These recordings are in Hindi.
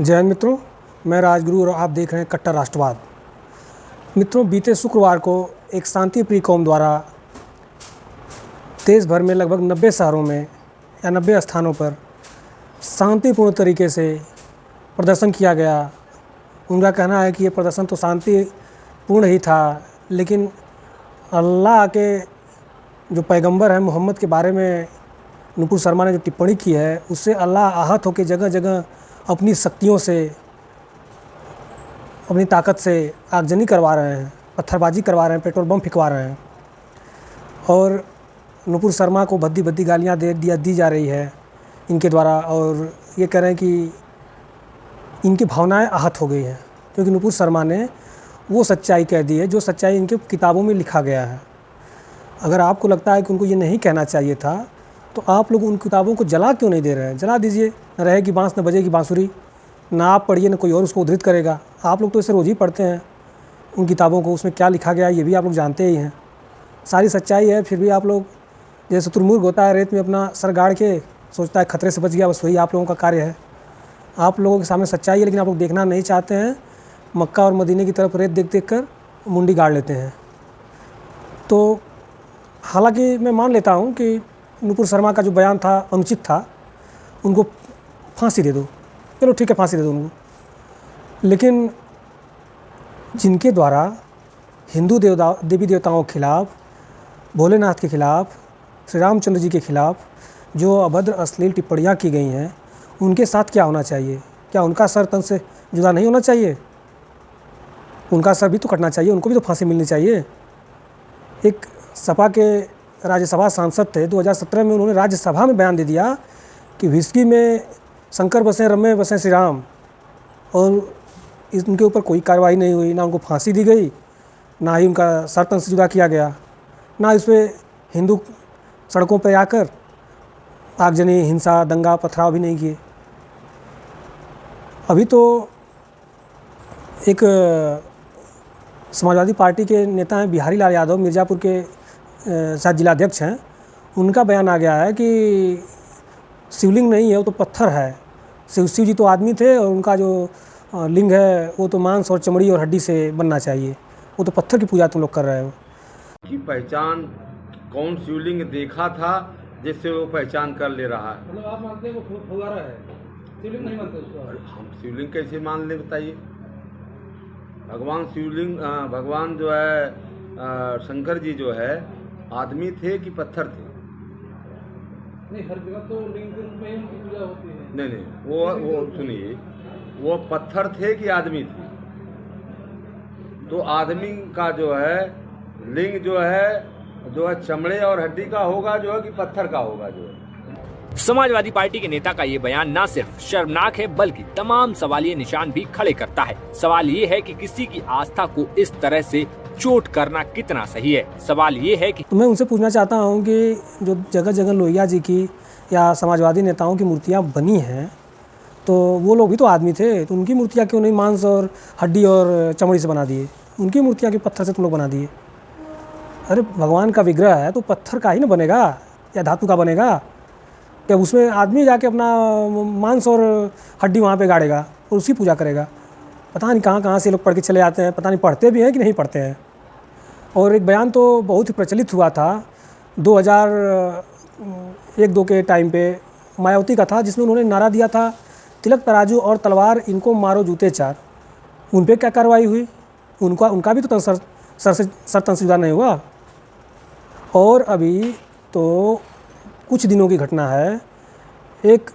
जय हिंद मित्रों, मैं राजगुरु और आप देख रहे हैं कट्टर राष्ट्रवाद। मित्रों, बीते शुक्रवार को एक शांति प्रिय कौम द्वारा देश भर में लगभग 90 शहरों में या 90 स्थानों पर शांतिपूर्ण तरीके से प्रदर्शन किया गया। उनका कहना है कि ये प्रदर्शन तो शांतिपूर्ण ही था, लेकिन अल्लाह के जो पैगंबर हैं मोहम्मद के बारे में नुपुर शर्मा ने जो टिप्पणी की है, उससे अल्लाह आहत होकर जगह जगह अपनी शक्तियों से, अपनी ताकत से आगजनी करवा रहे हैं, पत्थरबाजी करवा रहे हैं, पेट्रोल बम फिकवा रहे हैं और नुपुर शर्मा को भद्दी भद्दी गालियाँ दी जा रही है इनके द्वारा। और ये कह रहे हैं कि इनकी भावनाएं आहत हो गई हैं, क्योंकि नुपुर शर्मा ने वो सच्चाई कह दी है जो सच्चाई इनके किताबों में लिखा गया है। अगर आपको लगता है कि उनको ये नहीं कहना चाहिए था, तो आप लोग उन किताबों को जला क्यों नहीं दे रहे हैं? जला दीजिए। न रहेगी बाँस न बजेगी बाँसुरी। ना आप पढ़िए न कोई और उसको उद्धृत करेगा। आप लोग तो इसे रोज़ ही पढ़ते हैं उन किताबों को, उसमें क्या लिखा गया है ये भी आप लोग जानते ही हैं। सारी सच्चाई है, फिर भी आप लोग जैसे शुतुरमुर्ग होता है रेत में अपना सर गाड़ के सोचता है खतरे से बच गया, बस वही आप लोगों का कार्य है। आप लोगों के सामने सच्चाई है, लेकिन आप लोग देखना नहीं चाहते हैं। मक्का और मदीने की तरफ रेत देख कर मुंडी गाड़ लेते हैं। तो हालांकि मैं मान लेता हूं कि नुपुर शर्मा का जो बयान था अनुचित था, उनको फांसी दे दो, चलो ठीक है फांसी दे दो उनको। लेकिन जिनके द्वारा हिंदू देवी देवताओं के खिलाफ, भोलेनाथ के खिलाफ, श्री रामचंद्र जी के खिलाफ जो अभद्र अश्लील टिप्पणियाँ की गई हैं, उनके साथ क्या होना चाहिए? क्या उनका सर तन से जुदा नहीं होना चाहिए? उनका सर भी तो कटना चाहिए, उनको भी तो फांसी मिलनी चाहिए। एक सपा के राज्यसभा सांसद थे, 2017 में उन्होंने राज्यसभा में बयान दे दिया कि विस्की में शंकर बसे रम में बसे श्री राम, और उनके ऊपर कोई कार्रवाई नहीं हुई। ना उनको फांसी दी गई, ना ही उनका सर तन से जुदा किया गया, ना इस पर हिंदू सड़कों पर आकर आगजनी, हिंसा, दंगा पथराव भी नहीं किए। अभी तो एक समाजवादी पार्टी के नेता हैं बिहारी लाल यादव, मिर्ज़ापुर के शायद जिलाध्यक्ष हैं, उनका बयान आ गया है कि शिवलिंग नहीं है वो तो पत्थर है। शिव जी तो आदमी थे और उनका जो लिंग है वो तो मांस और चमड़ी और हड्डी से बनना चाहिए। वो तो पत्थर की पूजा तुम लोग कर रहे हो। की पहचान कौन शिवलिंग देखा था जिससे वो पहचान कर ले रहा है? मतलब आप मानते हैं वो फुगारा है, शिवलिंग नहीं मानते उसको? हम शिवलिंग कैसे मान ले बताइए? भगवान शिवलिंग, भगवान जो है शंकर जी जो है आदमी थे कि पत्थर थे? नहीं, हर जगह तो लिंग के रूप में ही उनकी पूजा होती है। नहीं, वो सुनिए, वो पत्थर थे कि आदमी थे? तो आदमी का जो है लिंग जो है चमड़े और हड्डी का होगा जो है कि पत्थर का होगा जो है? समाजवादी पार्टी के नेता का ये बयान न सिर्फ शर्मनाक है, बल्कि तमाम सवालिया निशान भी खड़े करता है। सवाल ये है कि किसी की आस्था को इस तरह से चोट करना कितना सही है। सवाल ये है कि मैं उनसे पूछना चाहता हूं कि जो जगह जगह लोहिया जी की या समाजवादी नेताओं की मूर्तियां बनी हैं, तो वो लोग भी तो आदमी थे, तो उनकी मूर्तियां क्यों नहीं मांस और हड्डी और चमड़ी से बना दिए? उनकी मूर्तियां क्यों पत्थर से तुम लोग बना दिए? अरे भगवान का विग्रह है तो पत्थर का ही ना बनेगा या धातु का बनेगा? क्या उसमें आदमी जाके अपना मांस और हड्डी वहाँ पे गाड़ेगा और उसकी पूजा करेगा? पता नहीं कहाँ कहाँ से लोग पढ़ के चले आते हैं, पता नहीं पढ़ते भी हैं कि नहीं पढ़ते हैं। और एक बयान तो बहुत ही प्रचलित हुआ था 2001-2 के टाइम पे, मायावती का था, जिसमें उन्होंने नारा दिया था तिलक तराजू और तलवार इनको मारो जूते चार। उन पर क्या कार्रवाई हुई? उनका भी तो सर तन से जुदा नहीं हुआ। और अभी तो कुछ दिनों की घटना है, एक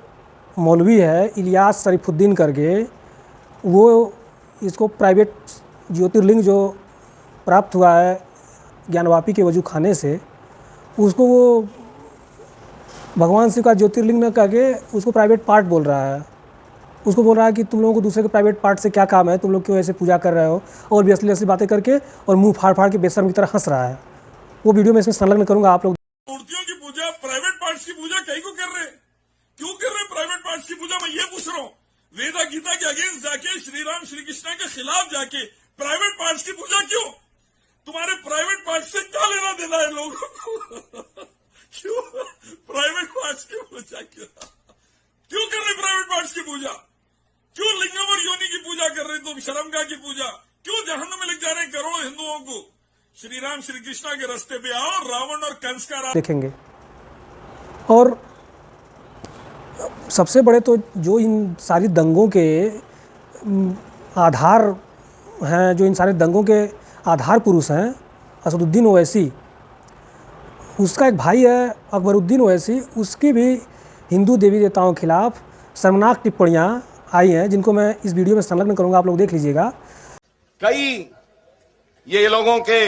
मौलवी है इलियास शरीफुद्दीन करके, वो इसको प्राइवेट ज्योतिर्लिंग जो प्राप्त हुआ है ज्ञानवापी के वजू खाने से, उसको वो भगवान शिव का ज्योतिर्लिंग न करके उसको प्राइवेट पार्ट बोल रहा है। उसको बोल रहा है कि तुम लोगों को दूसरे के प्राइवेट पार्ट से क्या काम है, तुम लोग क्यों ऐसे पूजा कर रहे हो, और भी असली असली बातें करके और मुंह फाड़ फाड़ के बेशर्म की तरह हंस रहा है। वो वीडियो में इसमें संलग्न करूँगा, आप लोग। मूर्तियों की पूजा, प्राइवेट पार्ट्स की पूजा कहीं को कर रहे हैं? क्यों कर रहे हैं प्राइवेट पार्ट्स की पूजा? मैं ये पूछ रहा हूँ। वेदा गीता के अगेंस्ट जाके, श्री राम श्री कृष्णा के खिलाफ जाके प्राइवेट पार्ट्स की पूजा क्यों? तुम्हारे प्राइवेट पार्ट्स से क्या लेना देना है लोगों को? क्यों प्राइवेट पार्ट्स की पूजा? क्यों कर रहे प्राइवेट पार्ट्स की पूजा? क्यों लिंगों की पूजा, क्यों जहन्नुम में लग जा रहे हैं करोड़ों हिंदुओं को? श्री राम श्री कृष्णा के रास्ते पे आओ, रावण और कंस का देखेंगे। और सबसे बड़े तो जो इन सारी दंगों के आधार हैं, जो इन सारे दंगों के आधार पुरुष हैं, असदुद्दीन ओवैसी, उसका एक भाई है अकबरुद्दीन ओवैसी, उसकी भी हिंदू देवी देवताओं के खिलाफ शर्मनाक टिप्पणियाँ आई हैं, जिनको मैं इस वीडियो में संलग्न करूँगा, आप लोग देख लीजिएगा। कई ये लोगों के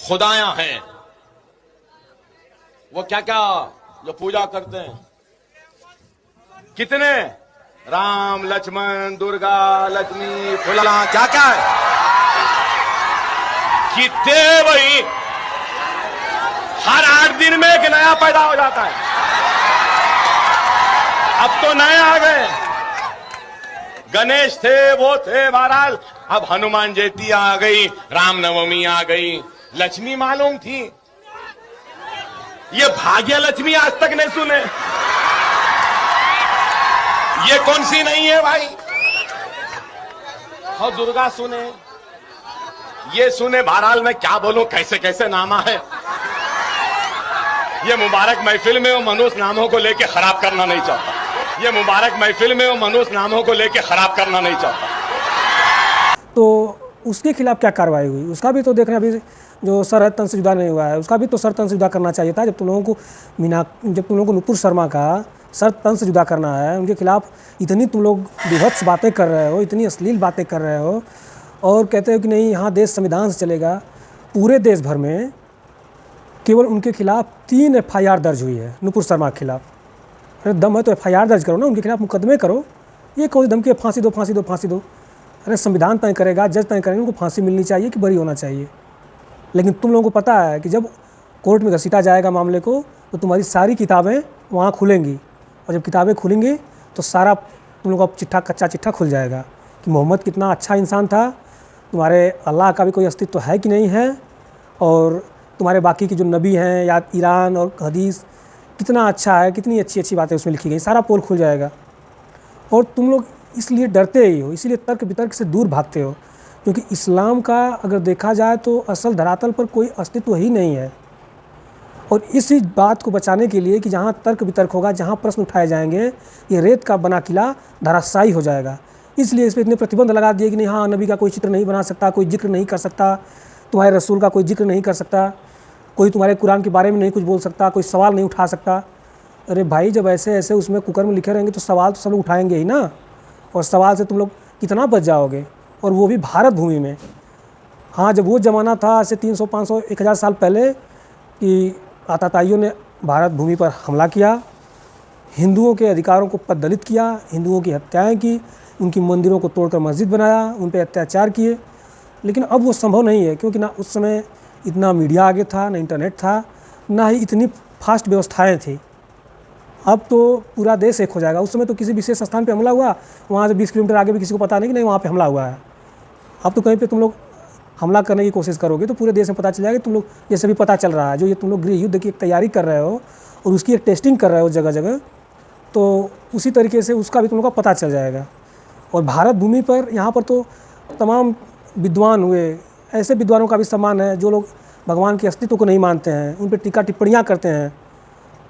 खुदायां हैं, वो क्या क्या जो पूजा करते हैं, कितने राम लक्ष्मण दुर्गा लक्ष्मी फुला क्या क्या है, कितने वही हर 8 दिन में एक नया पैदा हो जाता है। अब तो नए आ गए, गणेश थे वो थे महाराज, अब हनुमान जयंती आ गई, रामनवमी आ गई, लक्ष्मी मालूम थी, ये भाग्य लक्ष्मी आज तक नहीं सुने, ये कौन सी नहीं है भाई? और दुर्गा सुने, ये सुने, बहरहाल मैं क्या बोलूं, कैसे कैसे नामा है। ये मुबारक महफिल में वो मनुष्य नामों को लेके खराब करना नहीं चाहता, ये मुबारक महफिल में वो मनुष्य नामों को लेके खराब करना नहीं चाहता। तो उसके खिलाफ क्या कार्रवाई हुई, उसका भी तो देखना, अभी जो सर तन से जुदा नहीं हुआ है, उसका भी तो सर तन से जुदा करना चाहिए था। जब तुम लोगों को नुपुर शर्मा का सर तन से जुदा करना है, उनके खिलाफ इतनी तुम लोग विभत्स बातें कर रहे हो, इतनी अश्लील बातें कर रहे हो, और कहते हो कि नहीं यहाँ देश संविधान से चलेगा। पूरे देश भर में केवल उनके खिलाफ 3 FIR दर्ज हुई है, नुपुर शर्मा के खिलाफ। अरे दम है तो FIR दर्ज करो ना, उनके खिलाफ मुकदमे करो। ये कौन सी धमकी है, फांसी दो फांसी दो फांसी दो? अरे संविधान तय करेगा, जज तय करेंगे, उनको फांसी मिलनी चाहिए कि बरी होना चाहिए। लेकिन तुम लोगों को पता है कि जब कोर्ट में घसीटा जाएगा मामले को, तो तुम्हारी सारी किताबें वहाँ खुलेंगी, और जब किताबें खुलेंगी तो सारा तुम लोगों का चिट्ठा, कच्चा चिट्ठा खुल जाएगा कि मोहम्मद कितना अच्छा इंसान था, तुम्हारे अल्लाह का भी कोई अस्तित्व है कि नहीं है, और तुम्हारे बाकी की जो नबी हैं या ईरान और हदीस कितना अच्छा है, कितनी अच्छी अच्छी बातें उसमें लिखी गई, सारा पोल खुल जाएगा। और तुम लोग इसलिए डरते ही हो, इसीलिए तर्क वितर्क से दूर भागते हो, क्योंकि इस्लाम का अगर देखा जाए तो असल धरातल पर कोई अस्तित्व ही नहीं है। और इसी बात को बचाने के लिए कि जहाँ तर्क वितर्क होगा, जहाँ प्रश्न उठाए जाएंगे, ये रेत का बना किला धराशायी हो जाएगा। इसलिए इस पर इतने प्रतिबंध लगा दिए कि नहीं, हाँ नबी का कोई चित्र नहीं बना सकता, कोई जिक्र नहीं कर सकता, तुम्हारे रसूल का कोई जिक्र नहीं कर सकता, कोई तुम्हारे कुरान के बारे में नहीं कुछ बोल सकता, कोई सवाल नहीं उठा सकता। अरे भाई, जब ऐसे ऐसे उसमें कुकर में लिखे रहेंगे तो सवाल तो सब लोग उठाएंगे ही ना, और सवाल से तुम लोग कितना बच जाओगे, और वो भी भारत भूमि में। हाँ, जब वो ज़माना था आज से 300, 500, 1000 साल पहले कि आताताइयों ने भारत भूमि पर हमला किया, हिंदुओं के अधिकारों को पददलित किया, हिंदुओं की हत्याएं की, उनकी मंदिरों को तोड़कर मस्जिद बनाया, उन पर अत्याचार किए। लेकिन अब वो संभव नहीं है, क्योंकि ना उस समय इतना मीडिया आगे था, ना इंटरनेट था, ना ही इतनी फास्ट व्यवस्थाएं थी। अब तो पूरा देश एक हो जाएगा। उस समय तो किसी विशेष स्थान पे हमला हुआ, वहाँ से 20 किलोमीटर आगे भी किसी को पता नहीं कि नहीं वहाँ पे हमला हुआ है। अब तो कहीं पे तुम लोग हमला करने की कोशिश करोगे तो पूरे देश में पता चल जाएगा। तुम लोग, जैसे भी पता चल रहा है, जो ये तुम लोग गृह युद्ध की एक तैयारी कर रहे हो और उसकी एक टेस्टिंग कर रहे हो जगह जगह, तो उसी तरीके से उसका भी तुम लोग का पता चल जाएगा। और भारत भूमि पर यहाँ पर तो तमाम विद्वान हुए, ऐसे विद्वानों का भी सम्मान है जो लोग भगवान के अस्तित्व को नहीं मानते हैं, उन पर टीका टिप्पणियाँ करते हैं।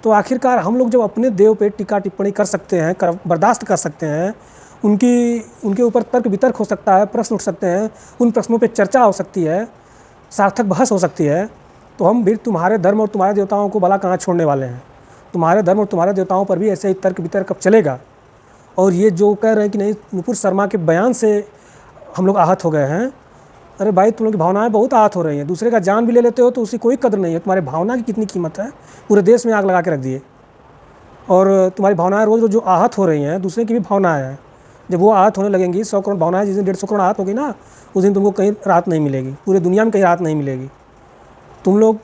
तो आखिरकार हम लोग जब अपने देव पे टीका टिप्पणी कर सकते हैं, बर्दाश्त कर सकते हैं, उनके ऊपर तर्क वितर्क हो सकता है, प्रश्न उठ सकते हैं, उन प्रश्नों पे चर्चा हो सकती है, सार्थक बहस हो सकती है, तो हम भी तुम्हारे धर्म और तुम्हारे देवताओं को भला कहाँ छोड़ने वाले हैं। तुम्हारे धर्म और तुम्हारे देवताओं पर भी ऐसे ही तर्क वितर्क अब चलेगा। और ये जो कह रहे हैं कि नहीं, नुपुर शर्मा के बयान से हम लोग आहत हो गए हैं, अरे भाई, तुम लोग की भावनाएं बहुत आहत हो रही हैं। दूसरे का जान भी ले लेते हो तो उसकी कोई कदर नहीं है। तुम्हारे भावना की कितनी कीमत है, पूरे देश में आग लगा के रख दिए। और तुम्हारी भावनाएं रोज़ रोज़ जो आहत हो रही हैं, दूसरे की भी भावनाएं हैं, जब वो आहत होने लगेंगी, 100 करोड़ भावनाएं जिस दिन 150 करोड़ आहत होगी ना, उस दिन तुमको कहीं राहत नहीं मिलेगी, पूरे दुनिया में कहीं राहत नहीं मिलेगी। तुम लोग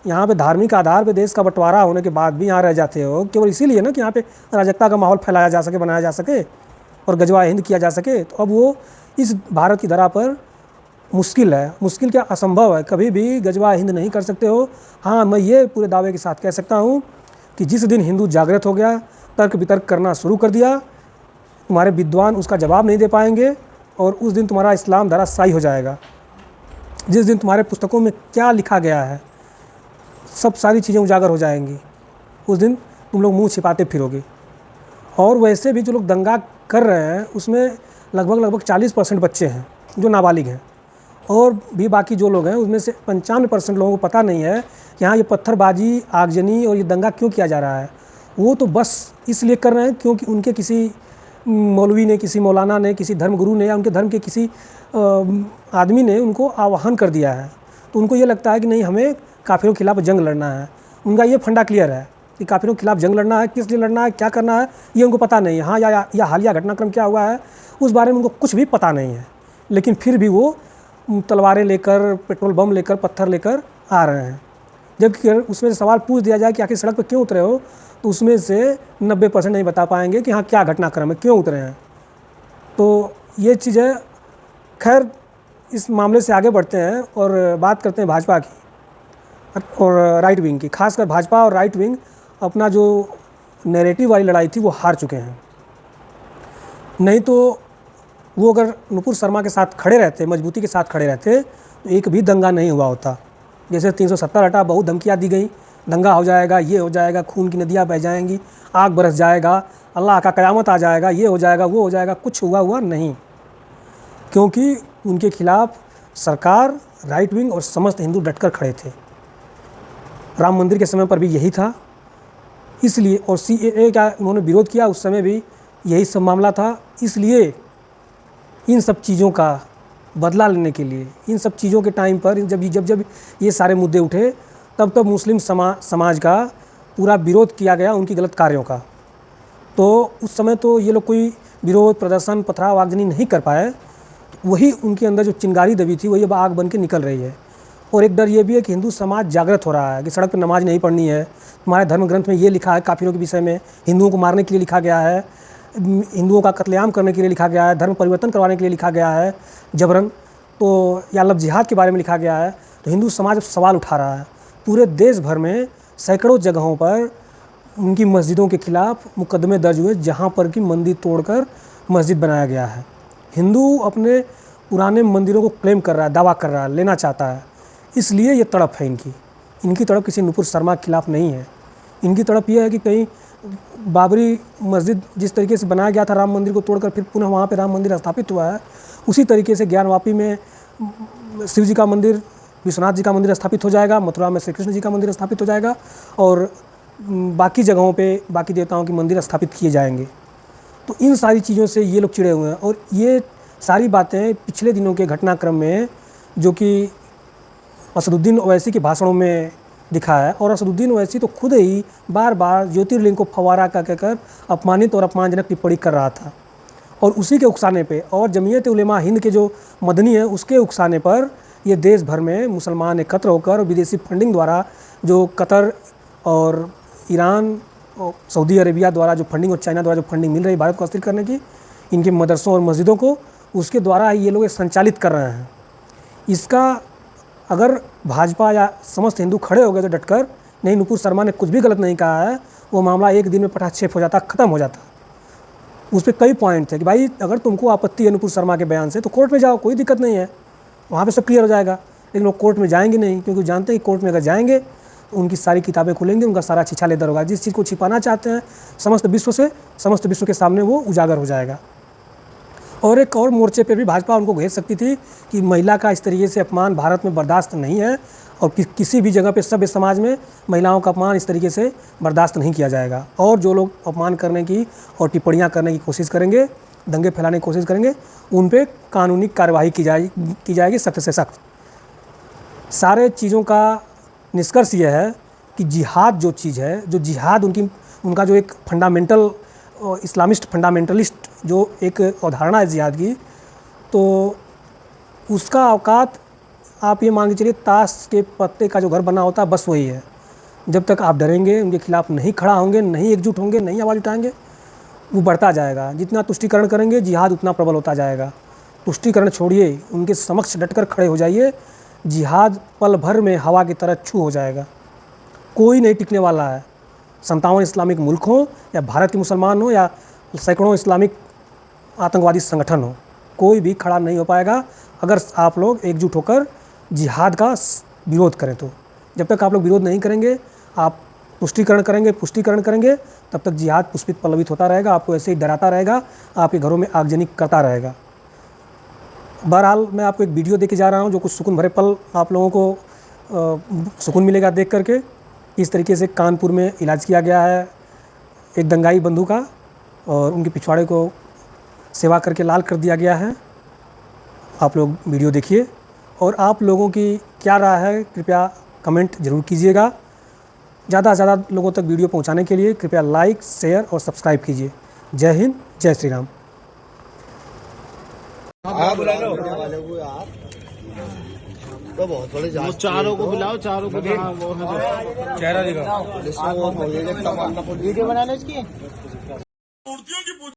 यहाँ पे धार्मिक आधार पे देश का बंटवारा होने के बाद भी यहाँ रह जाते हो, केवल इसीलिए ना कि यहाँ पे अराजकता का माहौल फैलाया जा सके, बनाया जा सके और गजवा हिंद किया जा सके। तो अब वो इस भारत की धरा पर मुश्किल है, मुश्किल क्या असंभव है, कभी भी गजवा हिंद नहीं कर सकते हो। हाँ, मैं ये पूरे दावे के साथ कह सकता हूँ कि जिस दिन हिंदू जागृत हो गया, तर्क वितर्क करना शुरू कर दिया, तुम्हारे विद्वान उसका जवाब नहीं दे पाएंगे और उस दिन तुम्हारा इस्लाम धराशायी हो जाएगा। जिस दिन तुम्हारे पुस्तकों में क्या लिखा गया है सब सारी चीज़ें उजागर हो जाएंगी। उस दिन तुम लोग मुंह छिपाते फिरोगे। और वैसे भी जो लोग दंगा कर रहे हैं उसमें लगभग 40% बच्चे हैं जो नाबालिग हैं, और भी बाकी जो लोग हैं उसमें से 95% लोगों को पता नहीं है कि हाँ ये पत्थरबाजी, आगजनी और ये दंगा क्यों किया जा रहा है। वो तो बस इसलिए कर रहे हैं क्योंकि उनके किसी मौलवी ने, किसी मौलाना ने, किसी धर्मगुरु ने या उनके धर्म के किसी आदमी ने उनको आह्वान कर दिया है। तो उनको ये लगता है कि नहीं, हमें काफिरों के खिलाफ जंग लड़ना है। उनका ये फंडा क्लियर है कि काफिरों के खिलाफ जंग लड़ना है। किस लिए लड़ना है, क्या करना है, ये उनको पता नहीं है। हाँ, या हालिया घटनाक्रम क्या हुआ है उस बारे में उनको कुछ भी पता नहीं है, लेकिन फिर भी वो तलवारें लेकर, पेट्रोल बम लेकर, पत्थर लेकर आ रहे हैं। जबकि उसमें से सवाल पूछ दिया जाए कि आखिर सड़क पर क्यों उतरे हो, तो उसमें से 90% नहीं बता पाएंगे कि हाँ क्या घटनाक्रम है, क्यों उतरे हैं। तो ये चीज़ है। खैर, इस मामले से आगे बढ़ते हैं और बात करते हैं भाजपा की और राइट विंग की। खासकर भाजपा और राइट विंग अपना जो नैरेटिव वाली लड़ाई थी वो हार चुके हैं। नहीं तो वो अगर नुपुर शर्मा के साथ खड़े रहते, मजबूती के साथ खड़े रहते, तो एक भी दंगा नहीं हुआ होता। जैसे 370 हटा, बहुत धमकियाँ दी गई, दंगा हो जाएगा, ये हो जाएगा, खून की नदियाँ बह जाएंगी, आग बरस जाएगा, अल्लाह का क़यामत आ जाएगा, ये हो जाएगा, वो हो जाएगा। कुछ हुआ नहीं, क्योंकि उनके खिलाफ सरकार, राइट विंग और समस्त हिंदू डटकर खड़े थे। राम मंदिर के समय पर भी यही था, इसलिए। और CAA का उन्होंने विरोध किया, उस समय भी यही सब मामला था। इसलिए इन सब चीज़ों का बदला लेने के लिए, इन सब चीज़ों के टाइम पर जब ये सारे मुद्दे उठे, तब मुस्लिम समाज का पूरा विरोध किया गया उनकी गलत कार्यों का। तो उस समय तो ये लोग कोई विरोध प्रदर्शन, पथराव, आगजनी नहीं कर पाए। वही उनके अंदर जो चिंगारी दबी थी वही अब आग बन के निकल रही है। और एक डर ये भी है कि हिंदू समाज जागृत हो रहा है कि सड़क पर नमाज नहीं पढ़नी है, तुम्हारे धर्म ग्रंथ में ये लिखा है, काफिरों के विषय में, हिंदुओं को मारने के लिए लिखा गया है, हिंदुओं का कत्लेआम करने के लिए लिखा गया है, धर्म परिवर्तन करवाने के लिए लिखा गया है जबरन, तो या लव जिहाद के बारे में लिखा गया है। तो हिंदू समाज अब सवाल उठा रहा है। पूरे देश भर में सैकड़ों जगहों पर उनकी मस्जिदों के खिलाफ मुकदमे दर्ज हुए, जहाँ पर कि मंदिर तोड़कर मस्जिद बनाया गया है। हिंदू अपने पुराने मंदिरों को क्लेम कर रहा है, दावा कर रहा है, लेना चाहता है। इसलिए ये तड़प है इनकी तड़प किसी नुपुर शर्मा के खिलाफ नहीं है। इनकी तड़प ये है कि कहीं बाबरी मस्जिद जिस तरीके से बनाया गया था, राम मंदिर को तोड़कर फिर पुनः वहाँ पे राम मंदिर स्थापित हुआ है, उसी तरीके से ज्ञानवापी में शिव जी का मंदिर, विश्वनाथ जी का मंदिर स्थापित हो जाएगा, मथुरा में श्री कृष्ण जी का मंदिर स्थापित हो जाएगा, और बाकी जगहों पे बाकी देवताओं के मंदिर स्थापित किए जाएंगे। तो इन सारी चीज़ों से ये लोग चिड़े हुए हैं। और ये सारी बातें पिछले दिनों के घटनाक्रम में, जो कि असदुद्दीन ओवैसी के भाषणों में दिखा है, और असदुद्दीन ओवैसी तो खुद ही बार बार ज्योतिर्लिंग को फवारा का कहकर अपमानित और अपमानजनक टिप्पणी कर रहा था। और उसी के उकसाने पे, और जमीयत उलेमा हिंद के जो मदनी है उसके उकसाने पर ये देश भर में मुसलमान एकत्र होकर विदेशी फंडिंग द्वारा, जो कतर और ईरान और सऊदी अरेबिया द्वारा जो फंडिंग और चाइना द्वारा जो फंडिंग मिल रही है भारत को अस्थिर करने की, इनके मदरसों और मस्जिदों को, उसके द्वारा ये लोग संचालित कर रहे हैं। इसका अगर भाजपा या समस्त हिंदू खड़े हो गए तो डटकर, नहीं नुपुर शर्मा ने कुछ भी गलत नहीं कहा है, वो मामला एक दिन में पटाक्षेप हो जाता, ख़त्म हो जाता। उस पर कई पॉइंट थे कि भाई अगर तुमको आपत्ति है नुपुर शर्मा के बयान से तो कोर्ट में जाओ, कोई दिक्कत नहीं है, वहाँ पे सब क्लियर हो जाएगा। लेकिन वो कोर्ट में जाएंगे नहीं, क्योंकि जानते हैं कि कोर्ट में अगर जाएंगे तो उनकी सारी किताबें खुलेंगी, उनका सारा छिछा लेदर होगा। जिस चीज़ को छिपाना चाहते हैं समस्त विश्व के सामने वो उजागर हो जाएगा। और एक और मोर्चे पे भी भाजपा उनको घेर सकती थी कि महिला का इस तरीके से अपमान भारत में बर्दाश्त नहीं है, और किसी भी जगह पे सभ्य समाज में महिलाओं का अपमान इस तरीके से बर्दाश्त नहीं किया जाएगा। और जो लोग अपमान करने की और टिप्पणियां करने की कोशिश करेंगे, दंगे फैलाने की कोशिश करेंगे, उन पे कानूनी कार्रवाई की जाएगी, सख्त से सख्त। सारे चीज़ों का निष्कर्ष यह है कि जिहाद जो चीज़ है, जो जिहाद उनका जो एक फंडामेंटल इस्लामिस्ट फंडामेंटलिस्ट जो एक अवधारणा है जिहाद की, तो उसका औकात आप ये मान के चलिए ताश के पत्ते का जो घर बना होता है, बस वही है। जब तक आप डरेंगे, उनके खिलाफ नहीं खड़ा होंगे, नहीं एकजुट होंगे, नहीं आवाज़ उठाएंगे, वो बढ़ता जाएगा। जितना तुष्टीकरण करेंगे जिहाद उतना प्रबल होता जाएगा। तुष्टीकरण छोड़िए, उनके समक्ष डटकर खड़े हो जाइए, जिहाद पल भर में हवा की तरह छू हो जाएगा। कोई नहीं टिकने वाला है। 57 इस्लामिक मुल्क हो, या भारत के मुसलमान हो, या सैकड़ों इस्लामिक आतंकवादी संगठन हो, कोई भी खड़ा नहीं हो पाएगा अगर आप लोग एकजुट होकर जिहाद का विरोध करें। तो जब तक आप लोग विरोध नहीं करेंगे, आप पुष्टिकरण करेंगे, तब तक जिहाद पुष्पित पल्लवित होता रहेगा, आपको ऐसे ही डराता रहेगा, आपके घरों में आगजनी करता रहेगा। बहरहाल मैं आपको एक वीडियो देके जा रहा हूँ जो कुछ सुकून भरे पल आप लोगों को सुकून मिलेगा देख करके। इस तरीके से कानपुर में इलाज किया गया है एक दंगाई बंधु का और उनके पिछवाड़े को सेवा करके लाल कर दिया गया है। आप लोग वीडियो देखिए और आप लोगों की क्या राय है कृपया कमेंट ज़रूर कीजिएगा। ज़्यादा से ज़्यादा लोगों तक वीडियो पहुंचाने के लिए कृपया लाइक, शेयर और सब्सक्राइब कीजिए। जय हिंद, जय श्री राम। तो बहुत बड़े चारों को बुलाओ, चारों को चेहरा दिखाओ। वीडियो बनाने की मूर्तियों की